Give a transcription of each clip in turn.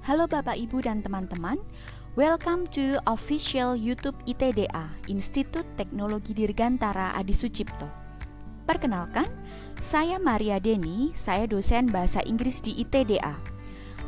Halo Bapak Ibu dan teman-teman, welcome to official YouTube ITDA, Institut Teknologi Dirgantara Adi Sucipto. Perkenalkan, saya Maria Deni, saya dosen Bahasa Inggris di ITDA.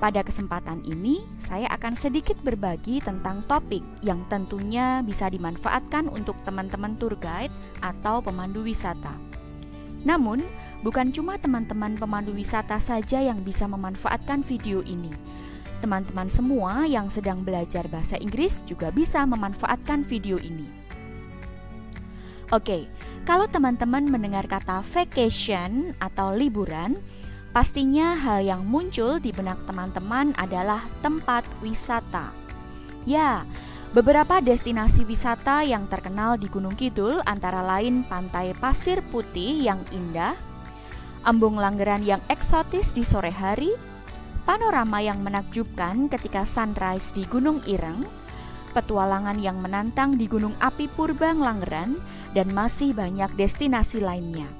Pada kesempatan ini, saya akan sedikit berbagi tentang topik yang tentunya bisa dimanfaatkan untuk teman-teman tour guide atau pemandu wisata. Namun, bukan cuma teman-teman pemandu wisata saja yang bisa memanfaatkan video ini. Teman-teman semua yang sedang belajar bahasa Inggris juga bisa memanfaatkan video ini. Oke, kalau teman-teman mendengar kata vacation atau liburan, pastinya hal yang muncul di benak teman-teman adalah tempat wisata. Ya, beberapa destinasi wisata yang terkenal di Gunung Kidul antara lain Pantai Pasir Putih yang indah, embung Langgeran yang eksotis di sore hari, panorama yang menakjubkan ketika sunrise di Gunung Ireng, petualangan yang menantang di Gunung Api Purbang Langgeran, dan masih banyak destinasi lainnya.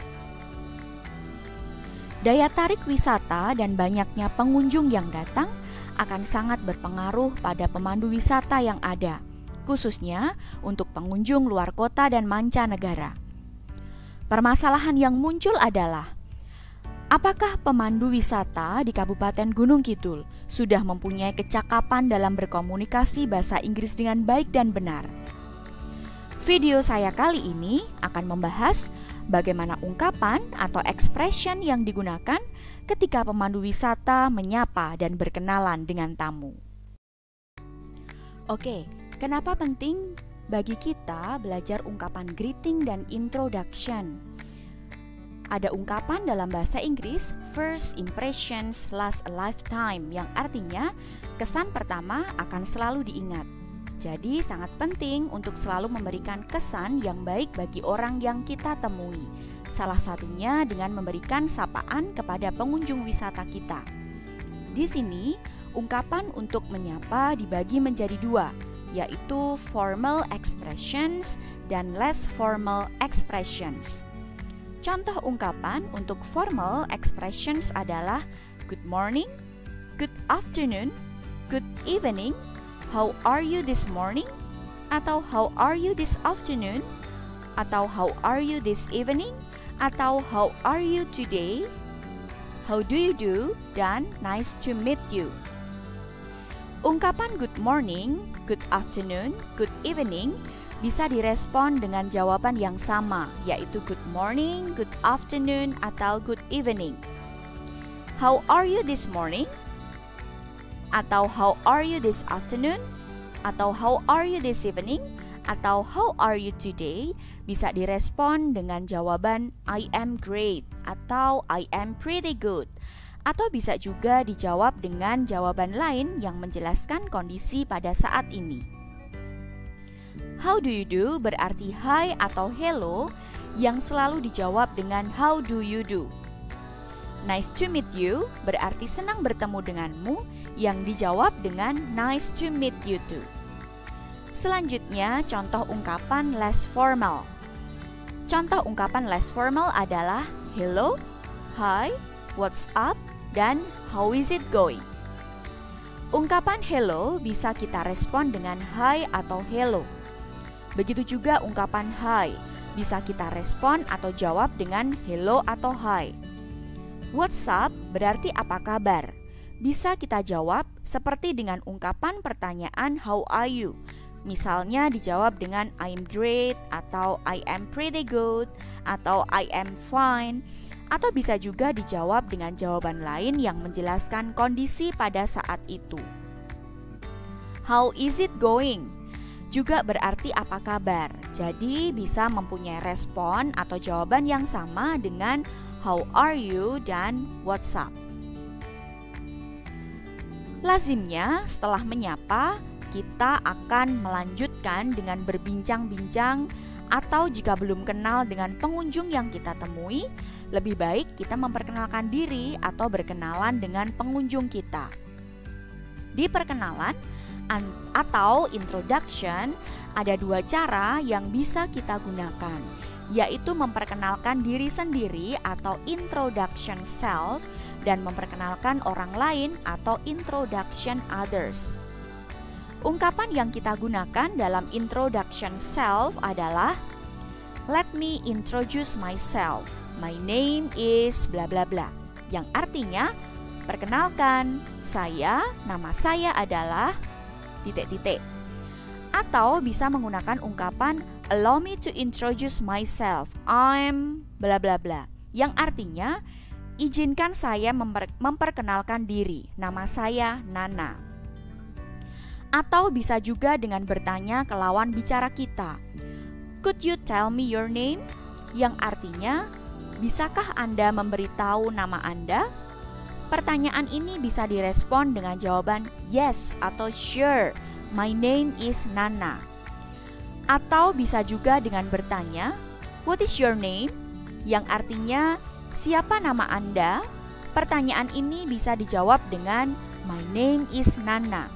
Daya tarik wisata dan banyaknya pengunjung yang datang akan sangat berpengaruh pada pemandu wisata yang ada, khususnya untuk pengunjung luar kota dan mancanegara. Permasalahan yang muncul adalah, apakah pemandu wisata di Kabupaten Gunung Kidul sudah mempunyai kecakapan dalam berkomunikasi bahasa Inggris dengan baik dan benar? Video saya kali ini akan membahas bagaimana ungkapan atau expression yang digunakan ketika pemandu wisata menyapa dan berkenalan dengan tamu. Oke, kenapa penting bagi kita belajar ungkapan greeting dan introduction? Ada ungkapan dalam bahasa Inggris, first impressions last a lifetime, yang artinya kesan pertama akan selalu diingat. Jadi sangat penting untuk selalu memberikan kesan yang baik bagi orang yang kita temui. Salah satunya dengan memberikan sapaan kepada pengunjung wisata kita. Di sini, ungkapan untuk menyapa dibagi menjadi dua, yaitu formal expressions dan less formal expressions. Contoh ungkapan untuk formal expressions adalah good morning, good afternoon, good evening, how are you this morning, atau how are you this afternoon, atau how are you this evening, atau how are you today, how do you do, dan nice to meet you. Ungkapan good morning, good afternoon, good evening bisa direspon dengan jawaban yang sama, yaitu good morning, good afternoon, atau good evening. How are you this morning? Atau how are you this afternoon? Atau how are you this evening? Atau how are you today? Bisa direspon dengan jawaban I am great atau I am pretty good. Atau bisa juga dijawab dengan jawaban lain yang menjelaskan kondisi pada saat ini. How do you do berarti hi atau hello yang selalu dijawab dengan how do you do. Nice to meet you berarti senang bertemu denganmu yang dijawab dengan nice to meet you too. Selanjutnya, contoh ungkapan less formal. Contoh ungkapan less formal adalah hello, hi, what's up, dan how is it going. Ungkapan hello bisa kita respon dengan hi atau hello. Begitu juga ungkapan hi, bisa kita respon atau jawab dengan hello atau hi. What's up berarti apa kabar. Bisa kita jawab seperti dengan ungkapan pertanyaan how are you. Misalnya dijawab dengan I'm great, atau I am pretty good, atau I am fine. Atau bisa juga dijawab dengan jawaban lain yang menjelaskan kondisi pada saat itu. How is it going? Juga berarti apa kabar. Jadi bisa mempunyai respon atau jawaban yang sama dengan how are you dan what's up. Lazimnya setelah menyapa, kita akan melanjutkan dengan berbincang-bincang, atau jika belum kenal dengan pengunjung yang kita temui, lebih baik kita memperkenalkan diri atau berkenalan dengan pengunjung kita. Di perkenalan atau introduction, ada dua cara yang bisa kita gunakan, yaitu memperkenalkan diri sendiri atau introduction self dan memperkenalkan orang lain atau introduction others. Ungkapan yang kita gunakan dalam introduction self adalah let me introduce myself. My name is bla bla bla. Yang artinya, perkenalkan, nama saya adalah titik-titik. Atau bisa menggunakan ungkapan allow me to introduce myself. I'm bla bla bla. Yang artinya, izinkan saya memperkenalkan diri. Nama saya Nana. Atau bisa juga dengan bertanya ke lawan bicara kita. Could you tell me your name? Yang artinya, bisakah Anda memberitahu nama Anda? Pertanyaan ini bisa direspon dengan jawaban yes atau sure. My name is Nana. Atau bisa juga dengan bertanya, what is your name? Yang artinya, siapa nama Anda? Pertanyaan ini bisa dijawab dengan my name is Nana.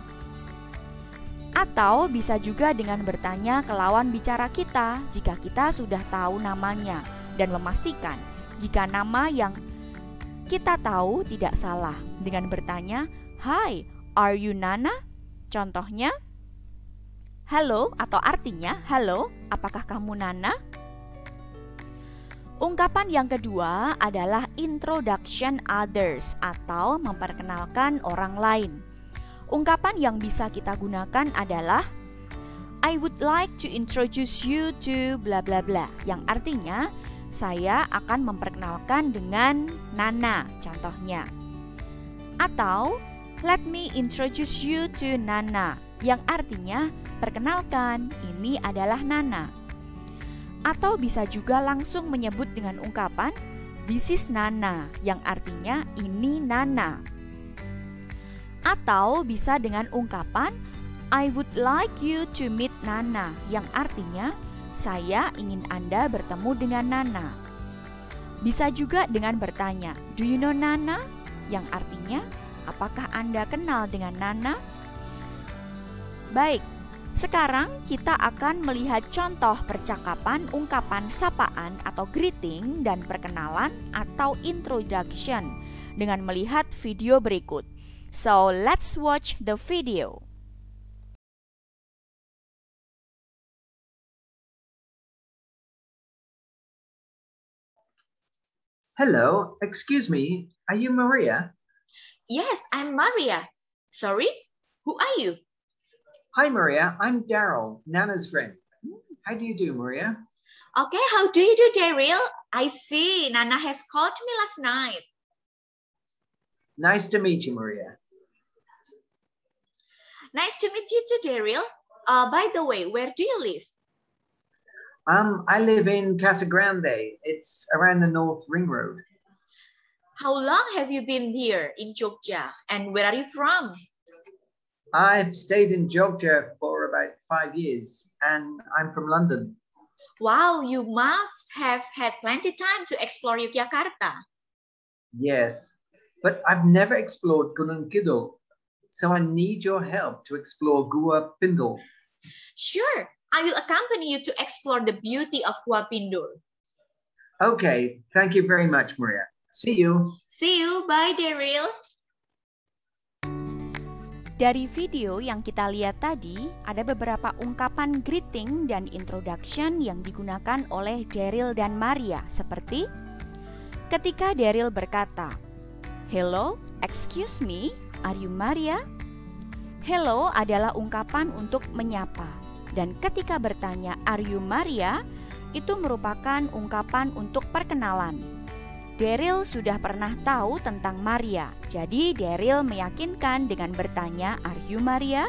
Atau bisa juga dengan bertanya ke lawan bicara kita jika kita sudah tahu namanya dan memastikan jika nama yang kita tahu tidak salah dengan bertanya, "Hi, are you Nana?" Contohnya, "Halo" atau artinya, "Halo, apakah kamu Nana?" Ungkapan yang kedua adalah introduction others atau memperkenalkan orang lain. Ungkapan yang bisa kita gunakan adalah I would like to introduce you to bla bla bla, yang artinya saya akan memperkenalkan dengan Nana, contohnya. Atau let me introduce you to Nana, yang artinya perkenalkan, ini adalah Nana. Atau bisa juga langsung menyebut dengan ungkapan this is Nana, yang artinya ini Nana. Atau bisa dengan ungkapan I would like you to meet Nana, yang artinya saya ingin Anda bertemu dengan Nana. Bisa juga dengan bertanya, do you know Nana? Yang artinya, apakah Anda kenal dengan Nana? Baik, sekarang kita akan melihat contoh percakapan ungkapan sapaan atau greeting dan perkenalan atau introduction dengan melihat video berikut. So, let's watch the video. Hello, excuse me, are you Maria? Yes, I'm Maria. Sorry, who are you? Hi Maria, I'm Daryl, Nana's friend. How do you do, Maria? Okay, how do you do, Daryl? I see, Nana has called me last night. Nice to meet you, Maria. Nice to meet you too, Daryl. By the way, where do you live? I live in Casa Grande. It's around the North Ring Road. How long have you been here in Jogja? And where are you from? I've stayed in Jogja for about 5 years, and I'm from London. Wow, you must have had plenty time to explore Yogyakarta. Yes, but I've never explored Gunung Kidul, so I need your help to explore Gua Pindul. Sure, I will accompany you to explore the beauty of Gua Pindul. Okay, thank you very much, Maria. See you. See you, bye, Daryl. Dari video yang kita lihat tadi, ada beberapa ungkapan greeting dan introduction yang digunakan oleh Daryl dan Maria, seperti ketika Daryl berkata, "Hello, excuse me, are you Maria?" Hello adalah ungkapan untuk menyapa, dan ketika bertanya, "Are you Maria?" itu merupakan ungkapan untuk perkenalan. Daryl sudah pernah tahu tentang Maria, jadi Daryl meyakinkan dengan bertanya, "Are you Maria?"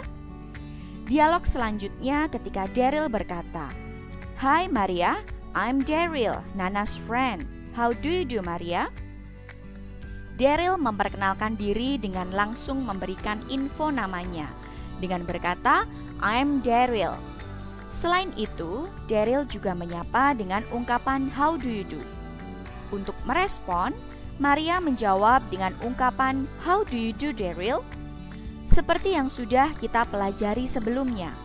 Dialog selanjutnya ketika Daryl berkata, "Hi Maria, I'm Daryl, Nana's friend. How do you do, Maria?" Daryl memperkenalkan diri dengan langsung memberikan info namanya dengan berkata, "I'm Daryl." Selain itu, Daryl juga menyapa dengan ungkapan how do you do. Untuk merespon, Maria menjawab dengan ungkapan how do you do, Daryl? Seperti yang sudah kita pelajari sebelumnya,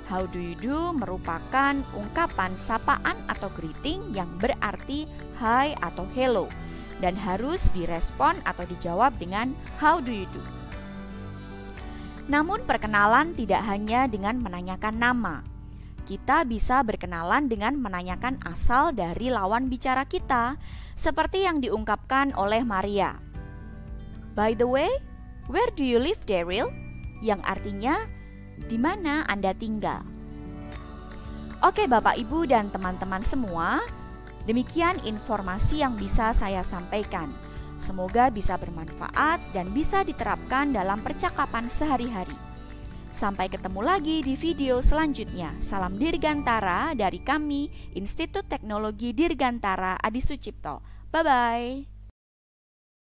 how do you do merupakan ungkapan sapaan atau greeting yang berarti hi atau hello. dan harus direspon atau dijawab dengan how do you do. Namun perkenalan tidak hanya dengan menanyakan nama. Kita bisa berkenalan dengan menanyakan asal dari lawan bicara kita, seperti yang diungkapkan oleh Maria. By the way, where do you live, Daryl? Yang artinya, di mana Anda tinggal? Oke Bapak Ibu dan teman-teman semua, demikian informasi yang bisa saya sampaikan. Semoga bisa bermanfaat dan bisa diterapkan dalam percakapan sehari-hari. Sampai ketemu lagi di video selanjutnya. Salam Dirgantara dari kami, Institut Teknologi Dirgantara Adi Sucipto. Bye-bye.